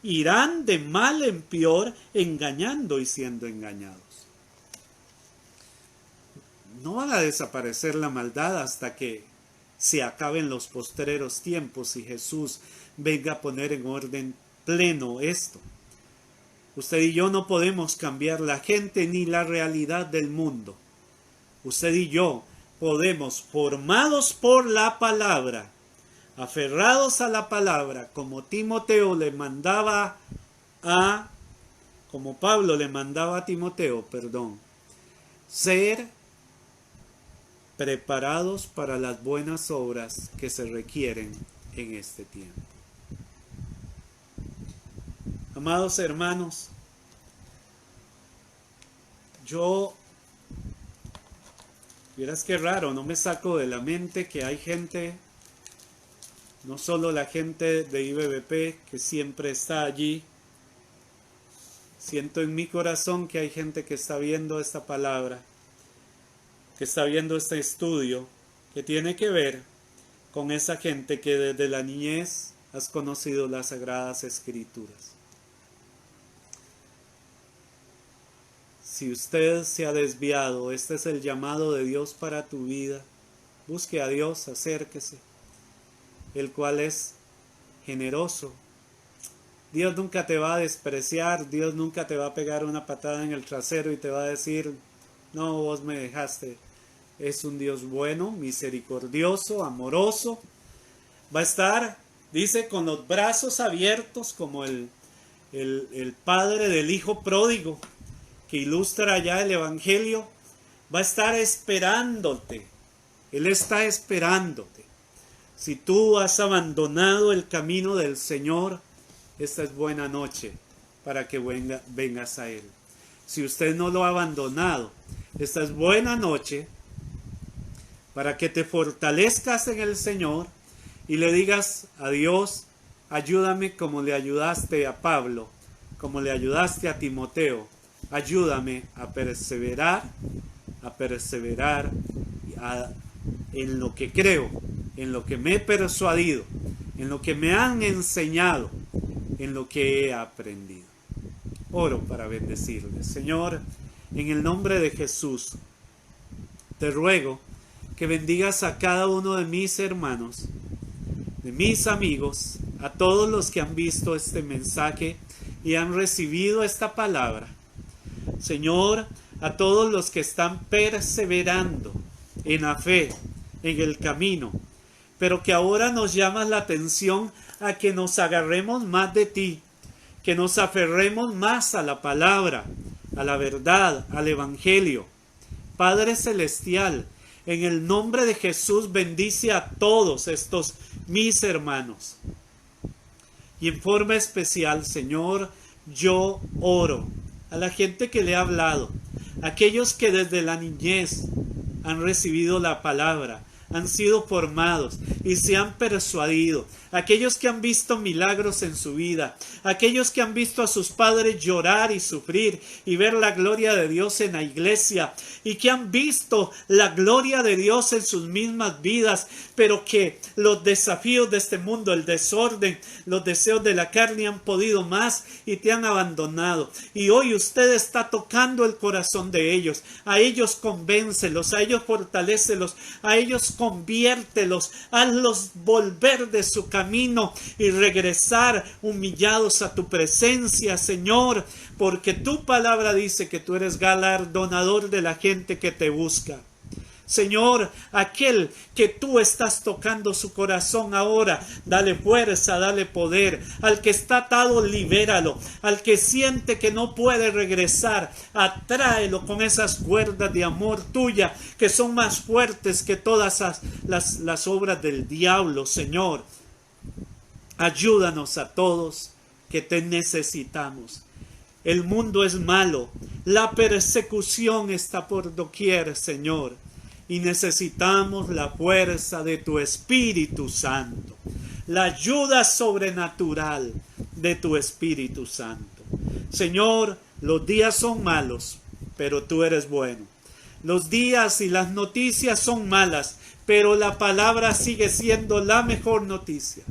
irán de mal en peor, engañando y siendo engañados. No van a desaparecer la maldad hasta que se acaben los postreros tiempos y Jesús venga a poner en orden pleno esto. Usted y yo no podemos cambiar la gente ni la realidad del mundo. Usted y yo podemos, formados por la palabra, aferrados a la palabra, como Timoteo le mandaba como Pablo le mandaba a Timoteo, ser preparados para las buenas obras que se requieren en este tiempo. Amados hermanos, vieras qué raro, no me saco de la mente que hay gente, no solo la gente de IBBP que siempre está allí. Siento en mi corazón que hay gente que está viendo esta palabra, que está viendo este estudio, que tiene que ver con esa gente que desde la niñez has conocido las Sagradas Escrituras. Si usted se ha desviado, este es el llamado de Dios para tu vida. Busque a Dios, acérquese, el cual es generoso. Dios nunca te va a despreciar, Dios nunca te va a pegar una patada en el trasero y te va a decir, no, vos me dejaste. Es un Dios bueno, misericordioso, amoroso. Va a estar, dice, con los brazos abiertos como el padre del hijo pródigo que ilustra ya el Evangelio. Va a estar esperándote. Él está esperándote. Si tú has abandonado el camino del Señor, esta es buena noche para que vengas a Él. Si usted no lo ha abandonado, esta es buena noche para que te fortalezcas en el Señor y le digas a Dios, ayúdame como le ayudaste a Pablo, como le ayudaste a Timoteo. Ayúdame a perseverar en lo que creo, en lo que me he persuadido, en lo que me han enseñado, en lo que he aprendido. Oro para bendecirle. Señor, en el nombre de Jesús, te ruego que bendigas a cada uno de mis hermanos, de mis amigos, a todos los que han visto este mensaje y han recibido esta palabra. Señor, a todos los que están perseverando en la fe, en el camino, pero que ahora nos llamas la atención a que nos agarremos más de ti, que nos aferremos más a la palabra, a la verdad, al Evangelio. Padre Celestial, en el nombre de Jesús bendice a todos estos mis hermanos. Y en forma especial, Señor, yo oro a la gente que le ha hablado, aquellos que desde la niñez han recibido la palabra, han sido formados y se han persuadido, aquellos que han visto milagros en su vida, aquellos que han visto a sus padres llorar y sufrir y ver la gloria de Dios en la iglesia y que han visto la gloria de Dios en sus mismas vidas, pero que los desafíos de este mundo, el desorden, los deseos de la carne han podido más y te han abandonado. Y hoy usted está tocando el corazón de ellos. A ellos convéncelos, a ellos fortalécelos, a ellos conviértelos, hazlos volver de su camino y regresar humillados a tu presencia, Señor, porque tu palabra dice que tú eres galardonador de la gente que te busca. Señor, aquel que tú estás tocando su corazón ahora, dale fuerza, dale poder. Al que está atado, libéralo. Al que siente que no puede regresar, atráelo con esas cuerdas de amor tuya que son más fuertes que todas las obras del diablo, Señor. Ayúdanos a todos que te necesitamos. El mundo es malo, la persecución está por doquier, Señor. Y necesitamos la fuerza de tu Espíritu Santo, la ayuda sobrenatural de tu Espíritu Santo. Señor, los días son malos, pero tú eres bueno. Los días y las noticias son malas, pero la palabra sigue siendo la mejor noticia.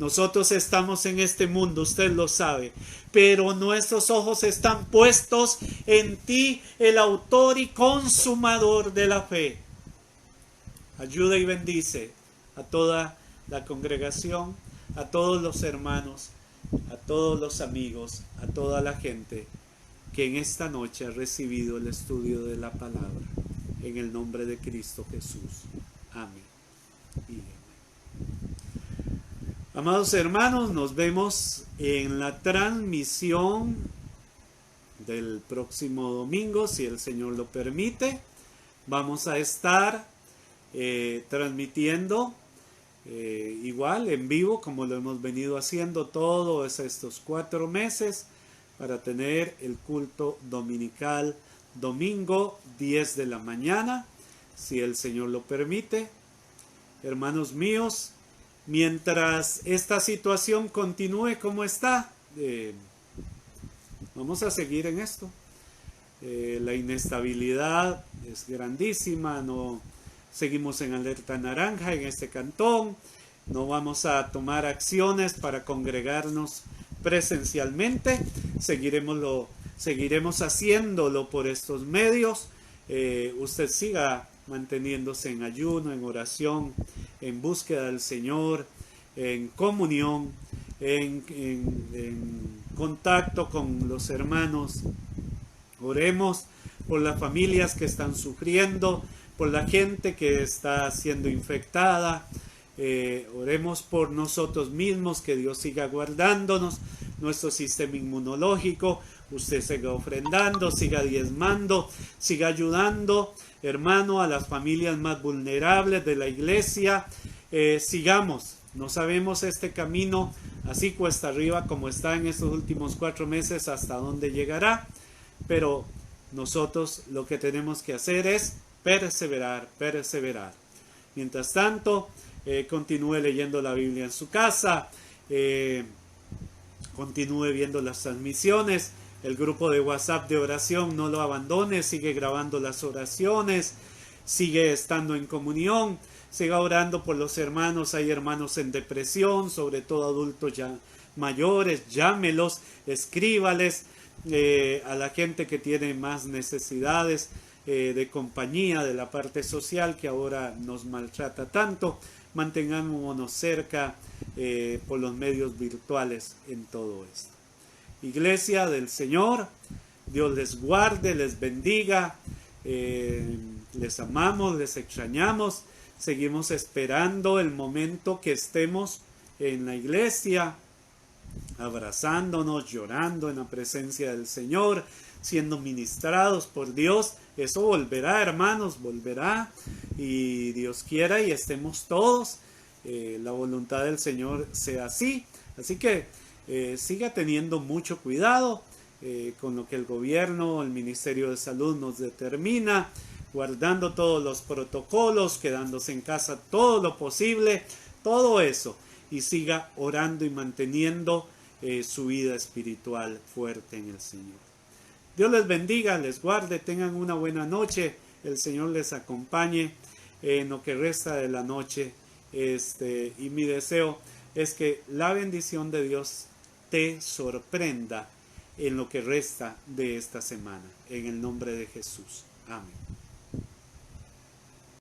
Nosotros estamos en este mundo, usted lo sabe, pero nuestros ojos están puestos en ti, el autor y consumador de la fe. Ayuda y bendice a toda la congregación, a todos los hermanos, a todos los amigos, a toda la gente que en esta noche ha recibido el estudio de la palabra. En el nombre de Cristo Jesús. Amén. Y amén. Amados hermanos, nos vemos en la transmisión del próximo domingo, si el Señor lo permite. Vamos a estar transmitiendo igual en vivo, como lo hemos venido haciendo todos estos 4 meses, para tener el culto dominical domingo 10 de la mañana, si el Señor lo permite. Hermanos míos, mientras esta situación continúe como está, vamos a seguir en esto. La inestabilidad es grandísima, no seguimos en alerta naranja en este cantón, no vamos a tomar acciones para congregarnos presencialmente, seguiremos haciéndolo por estos medios. Usted siga manteniéndose en ayuno, en oración, en búsqueda del Señor, en comunión, en contacto con los hermanos. Oremos por las familias que están sufriendo, por la gente que está siendo infectada. Oremos por nosotros mismos, que Dios siga guardándonos, nuestro sistema inmunológico. Usted siga ofrendando, siga diezmando, siga ayudando, hermano, a las familias más vulnerables de la iglesia. Sigamos, no sabemos este camino así cuesta arriba como está en estos últimos 4 meses, hasta dónde llegará, pero nosotros lo que tenemos que hacer es perseverar. Mientras tanto, continúe leyendo la Biblia en su casa, continúe viendo las transmisiones, el grupo de WhatsApp de oración no lo abandone, sigue grabando las oraciones, sigue estando en comunión, siga orando por los hermanos. Hay hermanos en depresión, sobre todo adultos ya mayores, llámelos, escríbales, a la gente que tiene más necesidades de compañía, de la parte social que ahora nos maltrata tanto. Mantengámonos cerca por los medios virtuales en todo esto. Iglesia del Señor, Dios les guarde, les bendiga, les amamos, les extrañamos, seguimos esperando el momento que estemos en la iglesia, abrazándonos, llorando en la presencia del Señor, siendo ministrados por Dios. Eso volverá, hermanos, volverá, y Dios quiera y estemos todos, la voluntad del Señor sea así. Así que siga teniendo mucho cuidado con lo que el gobierno, el Ministerio de Salud nos determina, guardando todos los protocolos, quedándose en casa todo lo posible, todo eso, y siga orando y manteniendo su vida espiritual fuerte en el Señor. Dios les bendiga, les guarde, tengan una buena noche, el Señor les acompañe en lo que resta de la noche, y mi deseo es que la bendición de Dios te sorprenda en lo que resta de esta semana, en el nombre de Jesús. Amén.